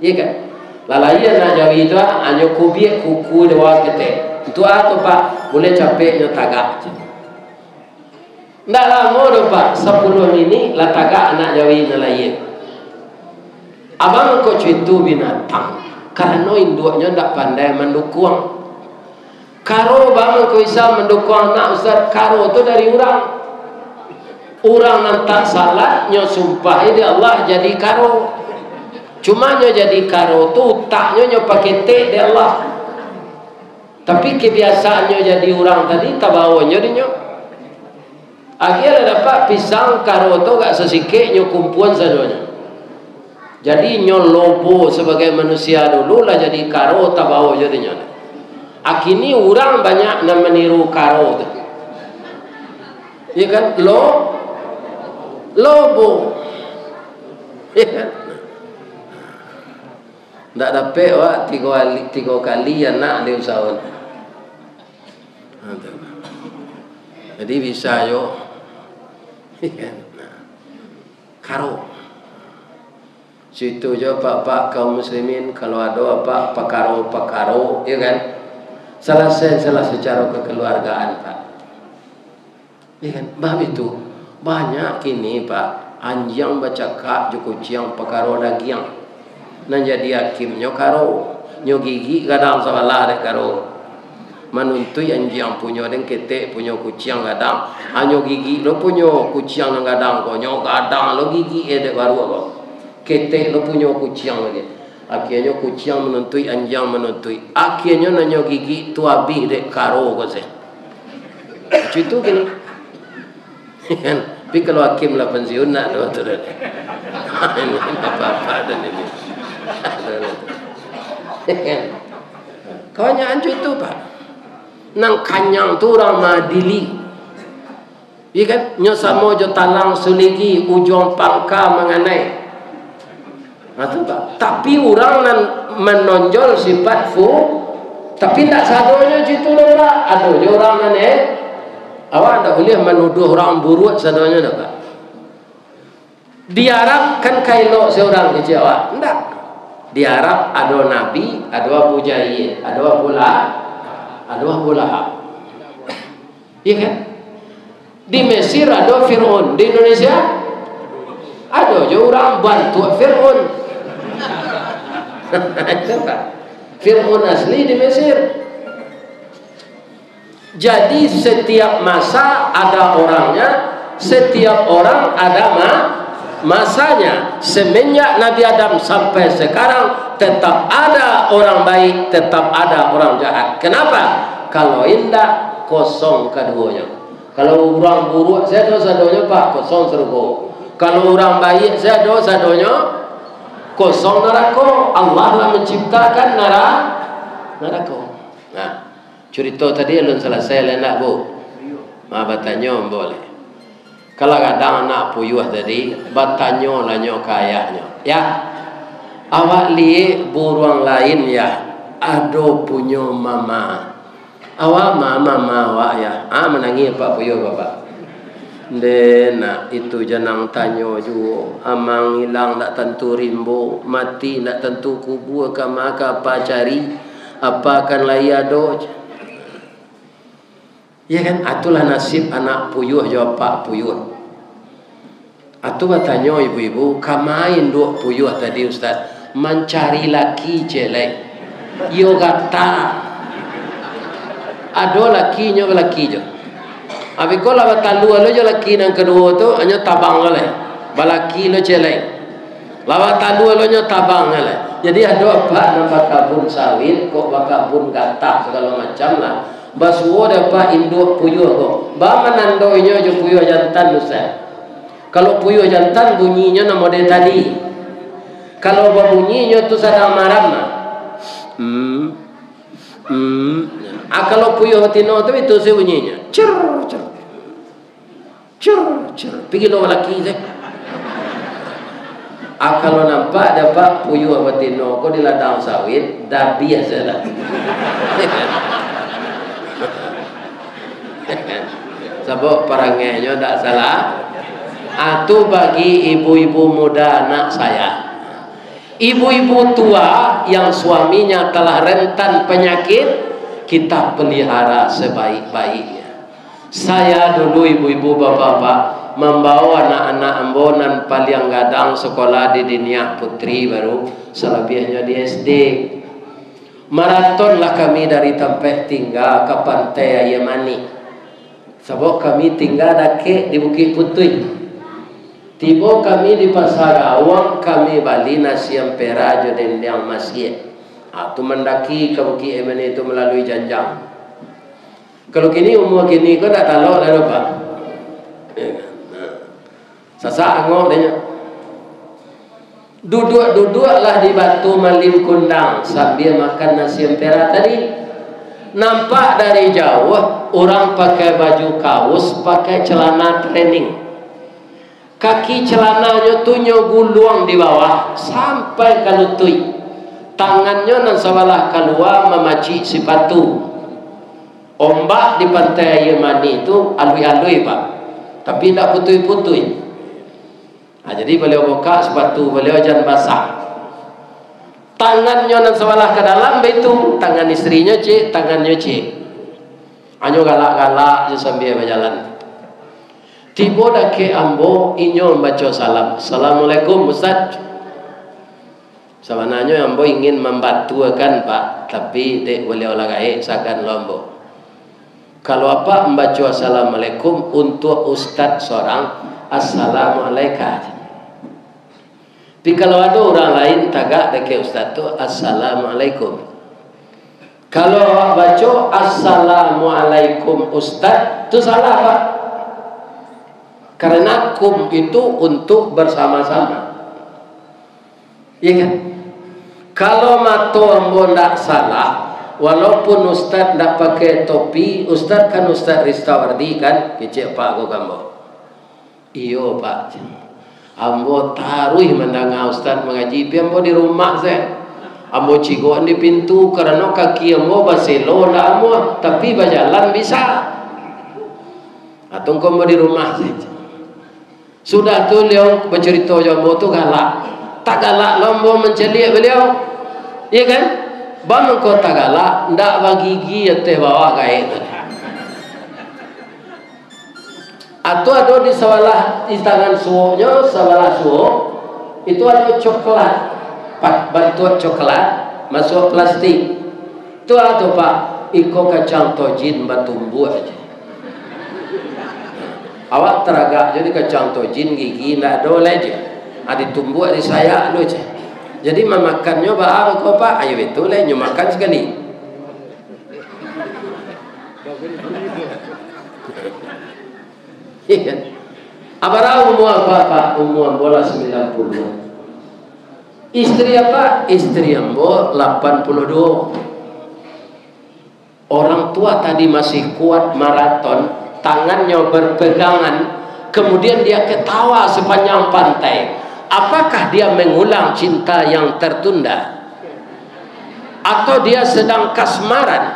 iya kan? Lalaian nak jawi itu hanya kubiak kuku dewa ketek. Itu atau Pak boleh capeknya tagak. Ndak lama dah Pak 10 ini lah tagak anak jawi nelayan. Abang kau cuitu binatang karena induknya ndak pandai mendukung. Karo bang kau bisa mendukung anak Ustaz, karo tu dari orang. Orang nantak salat nyo sumpah di Allah jadi karo. Cuma nyo jadi karo tu taknya nyo pakai tek di Allah. Tapi kebiasaannya jadi orang tadi tabawanya dinyo. Akhirnya dapat pisang karo tu gak sesikit nyo kumpuan sadonya. Jadi nyo lobo sebagai manusia dulu lah jadi karo tabawa jadinya. Akhirnya orang banyak nak meniru karo tu. Ya kan? Lobo. Ya kan? Tak dapat wak 3 kali anak dia usahawan. Jadi bisa yo. Karo. Situ je pak kaum muslimin kalau ada apa pakaro, ya kan? Selesai secara kekeluargaan Pak. Ya kan? Bab itu banyak kini Pak anjing bacakak kucing pakaro dagiang. Nan jadi hakimnya karo nyo gigi kadang salah ada karo manuntui anjing punya dan ketek punya kucing kadang anyo gigi lo punya kucing kadang konyo kadang lo gigi ada baru apa ketek lo punya kucing lagi akhirnya kucing menuntui anjing menuntui akhirnya nanyo gigi tu habis dek karo ko se itu gini tapi kalau hakim lah pensiun nak do tu ini apa dan ini kawannya ancu itu Pak nang kanyang tu orang madili iya kan nyosamo jo talang suligi ujung pangka mengenai itu Pak tapi orang nan menonjol sifat tapi tak sadonya situ orang ada orang nan awak tak boleh menuduh orang buruk sadonya dah Pak diharapkan kailo seorang kecewa enggak Di Arab ada Nabi, ada Abu Jahil, ada Abu Lahab. Iya kan? Di Mesir ada Fir'aun, di Indonesia ada je orang bantu Fir'aun. Fir'aun asli di Mesir. Jadi setiap masa ada orangnya, setiap orang ada masanya. Semenjak Nabi Adam sampai sekarang tetap ada orang baik, tetap ada orang jahat. Kenapa? Kalau indah kosong keduanya. Kalau orang buruk saya dosa-dosanya Pak kosong surga. Kalau orang baik saya dosa-dosanya kosong neraka. Allah lah menciptakan neraka. Nah, cerita tadi belum selesai nak Bu. Bertanya boleh. Kalau kadang anak puyuh tadi bertanya lah nyo kayahnya. Ya. Awak lihat burung lain ya. Ado punya mama. Awak mama awak ya. Menangis Pak puyuh Bapak. Dena itu janang tanya juga. Amang hilang nak tentu rimbo, mati nak tentu kubur ke maka apa cari, apa akan laya do. Ya kan, itulah nasib anak puyuh jawab Pak puyuh. Atu bertanya ibu-ibu, kamain duk puyuh tadi Ustaz, mencari laki jelek. Yo kata, ada lakinya laki je. Abi ko la batalu lo je laki nang kedua tu hanya tabang oleh. Balaki lo jelek. La batalu lo nya tabang oleh. Jadi ada apa nampak kabun sawit, kok bakabun gatak segala macam lah. Basuo dapat induk puyuh kok. Ba menandoinya je puyuh jantan Ustaz. Kalau puyuh jantan bunyinya nama dia tadi. Kalau bunyinya tu sedang marah. Kalau puyuh tino tu itu si bunyinya. Cer. Pergi lo laki je. Kalau nampak dapat puyuh tino ko di ladang sawit, dah biasa dah. Sebab perangainya tak salah. Itu bagi ibu-ibu muda anak saya. Ibu-ibu tua yang suaminya telah rentan penyakit, kita pelihara sebaik-baiknya. Saya dulu ibu-ibu bapak-bapak membawa anak-anak ambonan paling gadang sekolah di Dinia Putri baru, selebihnya di SD. Maratonlah kami dari tempat tinggal ke pantai Yemani. Sebab kami tinggal dake di Bukit Putih. Tiba kami di Pasar Awang, kami balik nasi ampera jodoh yang masjid. Itu mendaki ke Bukit Yemani itu melalui janjang. Kalau kini umur kini kau tak tahu dah lupa. Sasak angok dia. Duduklah di batu malim kundang sambil makan nasi ampera tadi. Nampak dari jauh orang pakai baju kaos, pakai celana training. Kaki celananya tu gulung di bawah sampai ke lutut. Tangannya nan sebelah keluar memaci sepatu. Ombak di pantai Yemani itu alui-alui Pak, tapi tidak putui-putui. Jadi beliau buka sepatu, beliau jangan basah. Tangannya nan sebelah ke dalam itu tangan istrinya cik, tangannya cik. Hanya galak-galak je sambil berjalan. Tiba dah ke ambo inyo membaca salam. Assalamualaikum Ustaz. Sebenarnya ambo ingin membantukan Pak, tapi dek beliau lagai sakan lombo. Kalau apa membaca assalamualaikum untuk Ustaz seorang assalamualaikum. Tapi kalau ada orang lain tagak dekat Ustaz tu assalamualaikum. Kalau baca assalamualaikum Ustaz tu salah Pak. Karena kum itu untuk bersama-sama. Ya kan? Kalau mato ambo ndak salah, walaupun Ustaz ndak pakai topi, Ustaz kan Ustaz Ristawardi kan, kecek Pak go gambo. Iyo Pak. Ambo taruh mendengar Ustaz mengaji, ambo di rumah saya. Ambo cigoan di pintu karena kaki ambo baselo lah ambo, tapi berjalan bisa. Atau ambo di rumah saja. Sudah tu liang bercerita jambo tu galak. tak galak lombo mencelik beliau. Iya kan? Bang kau tak galak, ndak bagi gigi teh bawa gaib. Atau ada di sebelah di tangan suonya, sebelah suo itu ada coklat, bantuan coklat masuk plastik. Itu ada pak, iko kacang tojin batumbu aja. Awak teragak jadi kacang tojin gigi ndak ada aja. Ada tumbuh di saya lu aja. Jadi memakannya apa kau pak? Ayo itu lah nyu makan sekali. Iya. Apa umur apa? Umur bola 90. Istri apa? Istri ambo 82. Orang tua tadi masih kuat maraton, tangannya berpegangan, kemudian dia ketawa sepanjang pantai. Apakah dia mengulang cinta yang tertunda? Atau dia sedang kasmaran?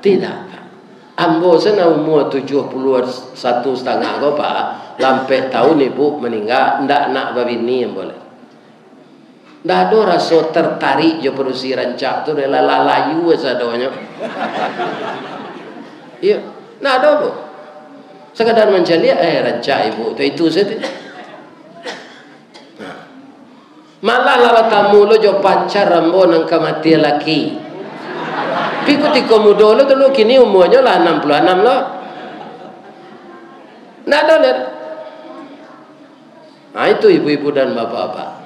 Tidak. Ambo sana umur 71 setengah kau pak, lampai tahun ibu meninggal, ndak nak babini yang boleh. Ndak ada rasa tertarik je perusi rancak tu adalah lalayu sadonya. Iya, ndak ada bu. Sekadar mencari rancak ibu tu itu saja. Malah lawat tamu lo jo pacar rambo nang kamati laki. Piku tiko mudo lo dulu kini umurnya lah 66 lo. Ndak ada lihat. Nah itu ibu-ibu dan bapak-bapak.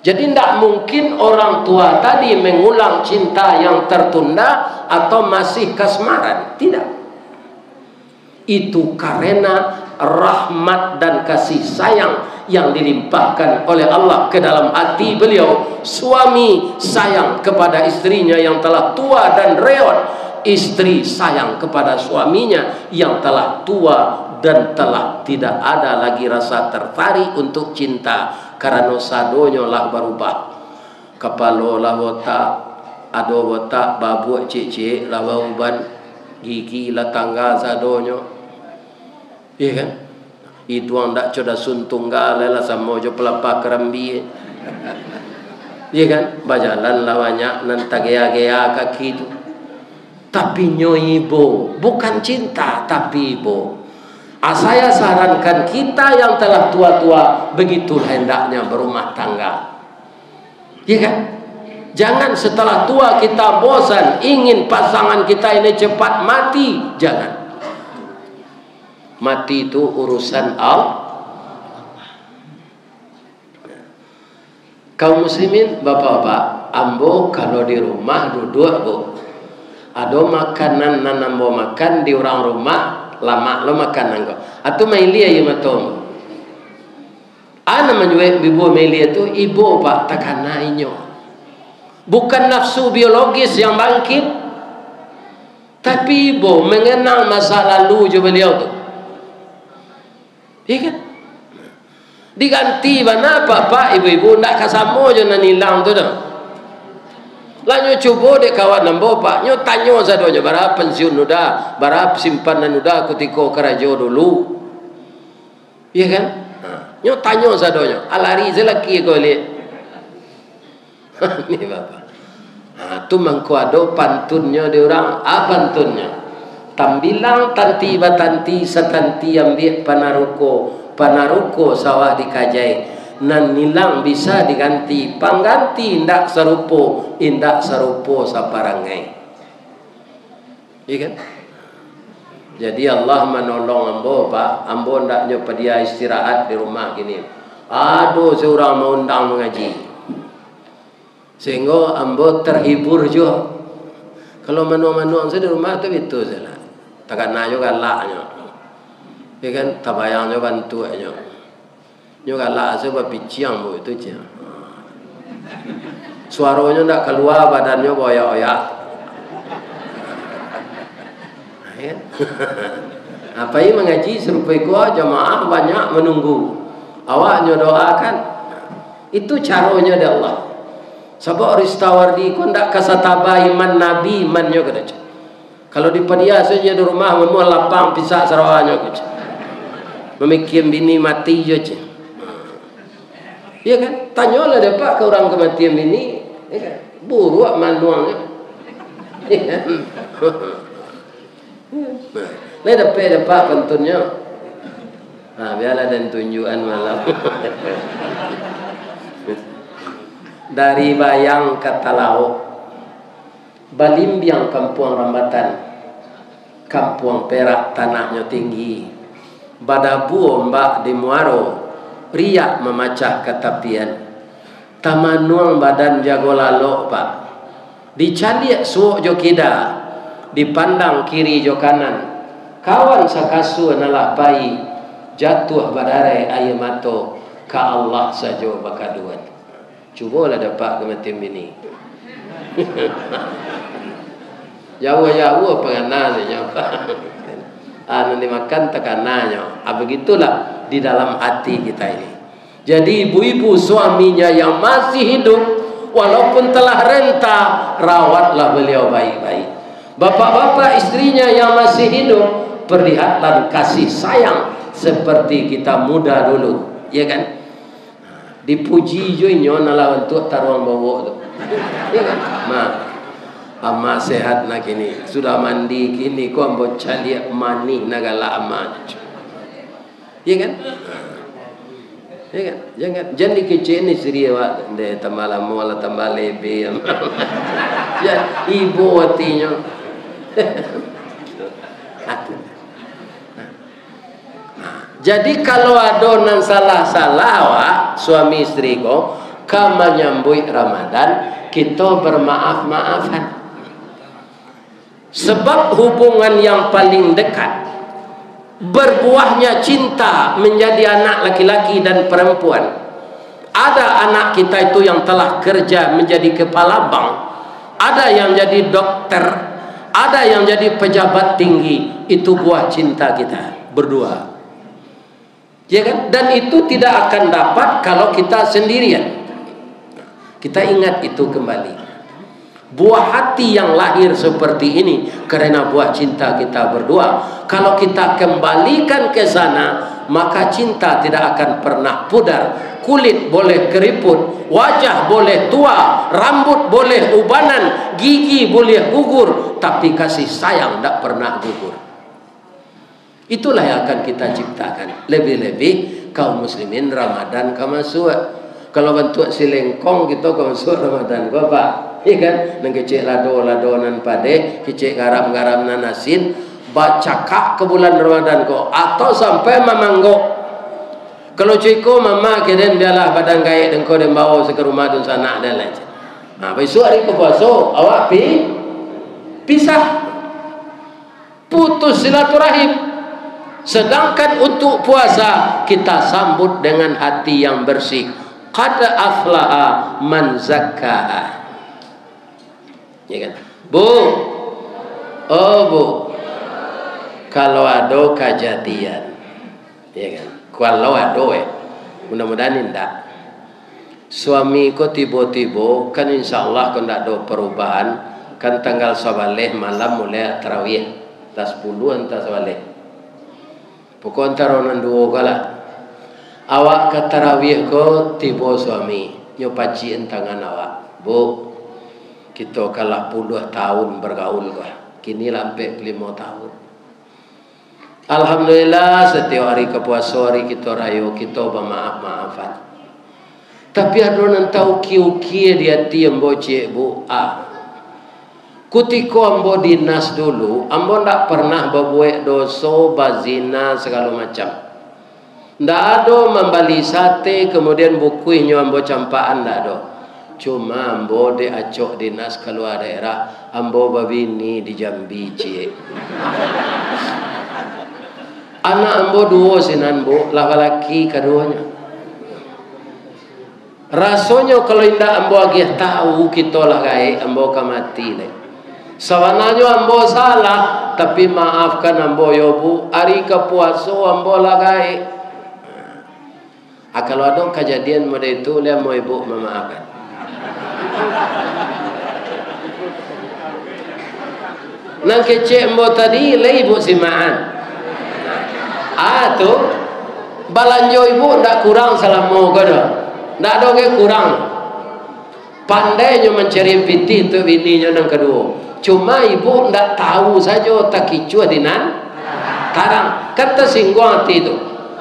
Jadi tidak mungkin orang tua tadi mengulang cinta yang tertunda atau masih kasmaran. Tidak. Itu karena rahmat dan kasih sayang yang dilimpahkan oleh Allah ke dalam hati beliau. Suami sayang kepada istrinya yang telah tua dan reot. Istri sayang kepada suaminya yang telah tua dan telah tidak ada lagi rasa tertarik untuk cinta. Karena sadonyo lah berubah. Kepala lah botak, ada botak, babuk cik-cik lah uban, gigi lah tangga sadonyo. Iya kan? Itu yang tak coba suntunggal lah sama jo pelapa kerambi. Iya kan? Bajalan lah banyak nanti gaya-gaya kaki itu. Tapi nyoibo bukan cinta tapi ibo. Saya sarankan kita yang telah tua-tua begitu hendaknya berumah tangga. Iya kan? Jangan setelah tua kita bosan ingin pasangan kita ini cepat mati. Jangan. Mati itu urusan Allah. Kaum muslimin, bapak-bapak, ambo kalau di rumah duduk bu, ada makanan nanambo makan di orang rumah. Lama lo makan anggo atau mailia yang matom ana menyuai ibu mailia tu ibu pak takana inyo bukan nafsu biologis yang bangkit tapi ibu mengenang masa lalu jo beliau tu iya kan diganti mana pak ibu-ibu ndak kasamo jo nanilang tu dah. Lanyo coba dek kawan nambo pak, nyo tanyo sadonya berapa pensiun udah, berapa simpanan udah kutiko kerajo dulu, iya kan? Nyo tanyo sadonya, alari zelaki kau lihat, ni bapak. Tu mangkuado pantunnya di orang, apa pantunnya? Tambilang tanti batanti satanti ambil panaruko sawah dikajai. Nan nilang bisa diganti pangganti indak serupo saparangai. Iya kan? Jadi Allah menolong ambo pak, ambo ndak nyoba dia istirahat di rumah gini. Aduh seorang mau undang mengaji. Sehingga ambo terhibur juga. Kalau manu-manu saya di rumah tu itu saja. Takkan nak juga laknya. Iya kan? Tabayangnya bantu aja. Nyo galak sebab piciang bu itu je. Suaranya ndak keluar, badannya boyak-boyak. Apa ini mengaji serupa ikut jamaah banyak menunggu. Awaknya doakan. Itu caranya dari Allah. Sebab Ristawardi ku ndak kasataba iman nabi imannya kada. Kalau di padia saja di rumah memang lapang pisah sarawanya. Memikir bini mati je. Ya kan? Tanyalah dia Pak ke orang kematian ini, ya kan? Buruk manuangnya. Ya kan? Nah, dapat pentunnya. Nah, biarlah dan tunjukan malam. Dari Bayang ke Talaut, Balimbiang Kampung Rambatan, Kampung Perak tanahnya tinggi, Badabu Mbak di Muaro, riak memacah ketapian, Tamanuang badan jago lalok Pak, dicaliak suuk jo kida, dipandang kiri jo kanan, kawan sakasu nalah pai, jatuh badare air mato, ka Allah saja bakaduan. Cubalah dapat kematian bini. Jawa-jawa pengenanya apa? Anu dimakan tekanannya. Begitulah di dalam hati kita ini. Jadi ibu-ibu suaminya yang masih hidup, walaupun telah renta, rawatlah beliau baik-baik. Bapak-bapak istrinya yang masih hidup, perlihatlah kasih sayang seperti kita muda dulu, ya kan? Dipuji joinyo nala untuk taruang bawa tu. Ya kan? Ma, ama sehat nak kini, sudah mandi kini, kau ambo caliak mani nagala ama. Ya kan? Ya kan? Jangan dikecil ni siri awak, deh tambah lama lah tambah lebih. Ya, ibu hatinya. Jadi kalau ada nan salah-salah awak suami istri ko kama nyambui Ramadan, kita bermaaf-maafan. Sebab hubungan yang paling dekat, berbuahnya cinta menjadi anak laki-laki dan perempuan. Ada anak kita itu yang telah kerja menjadi kepala bank, ada yang jadi dokter, ada yang jadi pejabat tinggi. Itu buah cinta kita berdua. Ya kan? Dan itu tidak akan dapat kalau kita sendirian. Kita ingat itu kembali. Buah hati yang lahir seperti ini karena buah cinta kita berdua. Kalau kita kembalikan ke sana, maka cinta tidak akan pernah pudar. Kulit boleh keriput, wajah boleh tua, rambut boleh ubanan, gigi boleh gugur, tapi kasih sayang tidak pernah gugur. Itulah yang akan kita ciptakan. Lebih-lebih kaum muslimin Ramadan kamasuk. Kalau bentuk silengkong kita kamasuk Ramadan Bapak. Iya kan? Nang kecik lado nan pade, kecik garam nan asin, baca kak ke bulan Ramadan ko atau sampai memanggo. Kalau ciko mama keden biarlah badan gaya dan kau dan bawa ke rumah dun sana dan lain. Nah, besok hari ke puasa awak pisah. Putus silaturahim. Sedangkan untuk puasa kita sambut dengan hati yang bersih. Qad aflaha man zakkaha. Ya kan? Bu. Oh Bu. Kalau ada kejadian, ya kan? Kalau ada mudah-mudahan tidak. Suami ko tiba-tiba kan insyaallah ko ndak ada perubahan, kan tanggal 11 malam mulai tarawih. Tas 10 entah 11. Pokok antaronan dua kala. Awak ke tarawih ko tiba suami nyopaci entangan awak. Bu, kita kalah 10 tahun bergaul ko. Kini sampai 5 tahun. Alhamdulillah setiap hari ke puasa hari kita rayu, kita bermaaf-maafan. Tapi ada orang tahu kiu-kiu dia tiam bocek Bu. Kutiko ambo dinas dulu, ambo ndak pernah berbuat dosa, bazina segala macam. Ndak ada membeli sate kemudian bukuinyo ambo campaan ndak ada. Cuma ambo de acok dinas keluar daerah, ambo babini di Jambi cie. Anak ambo dua sinan Bu, laki-laki keduanya. Rasanya kalau indah ambo agih tahu kita lah gai ambo kamati deh. Sawananya ambo salah, tapi maafkan ambo yo Bu. Hari ke puasa ambo lagai. Kalau ada kejadian model itu, dia mau ibu memaafkan. Nang kecek ambo tadi, le ibu simaan. Tu balanjo ibu ndak kurang selama kada. Ndak ada ke kurang. Pandainya mencari piti untuk bininya yang kedua. Cuma ibu ndak tahu saja tak kicua dinan tarang. Kan tersinggung hati itu.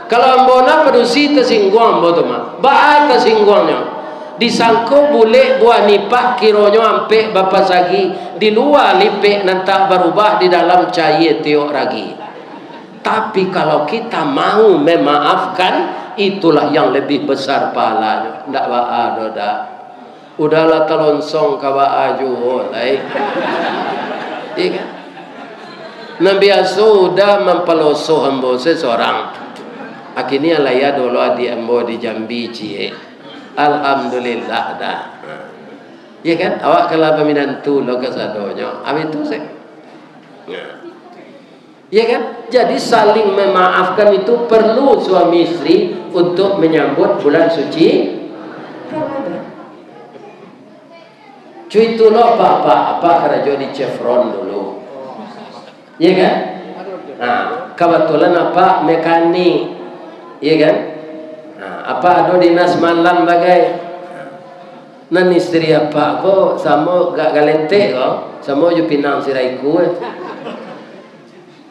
Kalau ambona perusi tersinggung ambo tu mah. Ba tersinggungnya. Disangko boleh buah nipak kironyo ampe bapak sagi di luar lipek nanti berubah di dalam cair tiok lagi. Tapi kalau kita mau memaafkan, itulah yang lebih besar pahalanya. Ndak ada dah. Udahlah telonsong kawa ajuh lai. Iya kan? Nabi sudah mempeloso hamba seseorang. Akhirnya laya dulu adik hamba di Jambi cie. Alhamdulillah dah. Iya kan? Awak kalau peminantu lo kesadonya. Habis itu saya. Iya kan? Jadi saling memaafkan itu perlu suami istri untuk menyambut bulan suci Ramadan. Cuy itu lo apa kerja di Chevron dulu. Iya kan? Nah, kebetulan apa mekanik. Iya kan? Nah, apa ada dinas malam bagai. Nan istri apa kok sama gak galente kok. Sama ju pinang siraiku.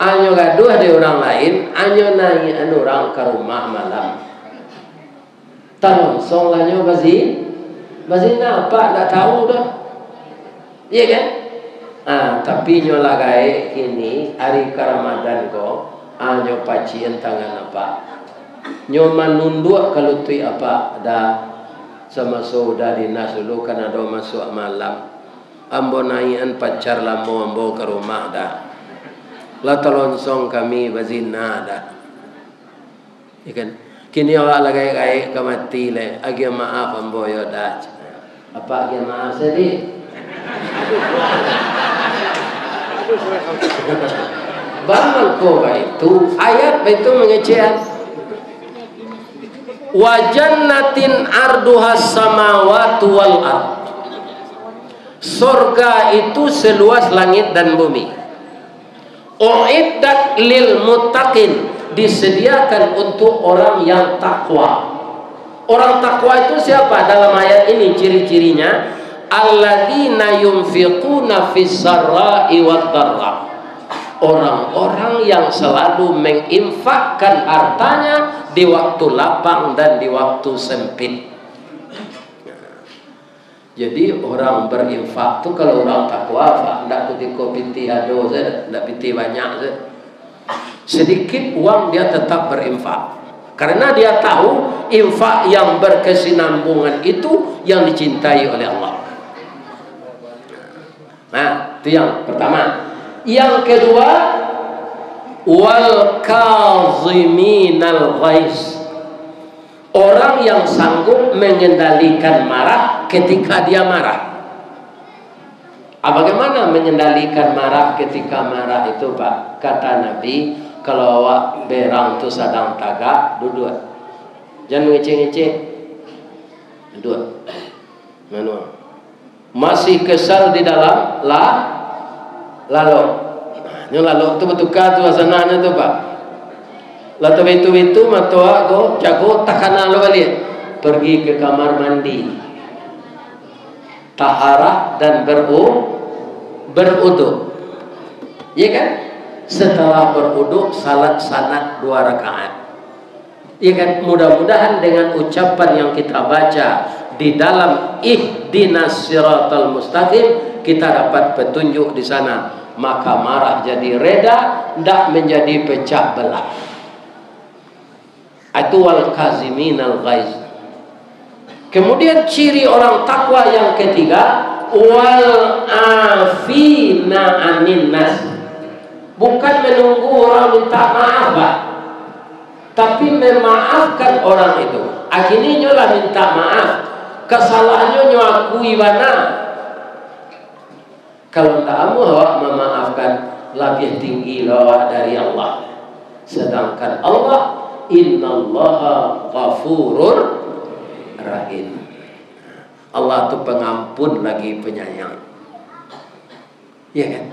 Anyo gaduh ada orang lain, anyo naik orang ke rumah malam. Tarongsong lah nyo bazin apa tak tahu dah. Iya kan? Tapi nyo lagai kini hari ke Ramadan ko, anyo pacien tangan apa? Nyo manunduk kalau tu apa dah sama saudari nas dulu kan ada masuk malam. Ambo naian pacar lamo ambo ke rumah dah. La telonsong kami bazina dah. Ikan kini awak lagai-gai kamati le. Agi maaf ambo yo dah. Apa agi maaf sedih? Bangun ko itu ayat itu mengecehan. Wa jannatin arduhas samawati wal ard. Surga itu seluas langit dan bumi. Uiddat lil muttaqin, disediakan untuk orang yang takwa. Orang takwa itu siapa? Dalam ayat ini ciri-cirinya alladzina yunfiquna fis sarra'i wad dharra. Orang-orang yang selalu menginfakkan hartanya di waktu lapang dan di waktu sempit. Jadi orang berinfak tu kalau orang takwa, tidak ketika piti ada, tidak piti banyak, sedikit uang dia tetap berinfak, karena dia tahu infak yang berkesinambungan itu yang dicintai oleh Allah. Nah, itu yang pertama. Yang kedua, wal kaziminal ghaiz. Orang yang sanggup mengendalikan marah ketika dia marah. Bagaimana mengendalikan marah ketika marah itu, Pak? Kata Nabi, kalau awak berang tu sedang tagak, duduk. Jangan ngeceh-ngeceh. Duduk. Manual. Masih kesal di dalam lalu. Yang lalu tu bertukar suasananya tu, Pak. Lalu itu matoa go jago takana lo balik. Pergi ke kamar mandi, taharah dan beruduk. Iya kan? Setelah beruduk salat sanad 2 rakaat. Iya kan? Mudah-mudahan dengan ucapan yang kita baca di dalam ihdinas siratal mustaqim kita dapat petunjuk di sana, maka marah jadi reda, tidak menjadi pecah belah. Itu wal kaziminal ghaiz. Kemudian ciri orang takwa yang ketiga, wal afina anin nas. Bukan menunggu orang minta maaf, Pak, tapi memaafkan orang itu. Akhirnya nyolah minta maaf, kesalahannya nyakui mana. Kalau tak mau awak memaafkan, lebih tinggi awak dari Allah. Sedangkan Allah, innallaha ghafurur rahim. Allah itu pengampun lagi penyayang. Ya kan?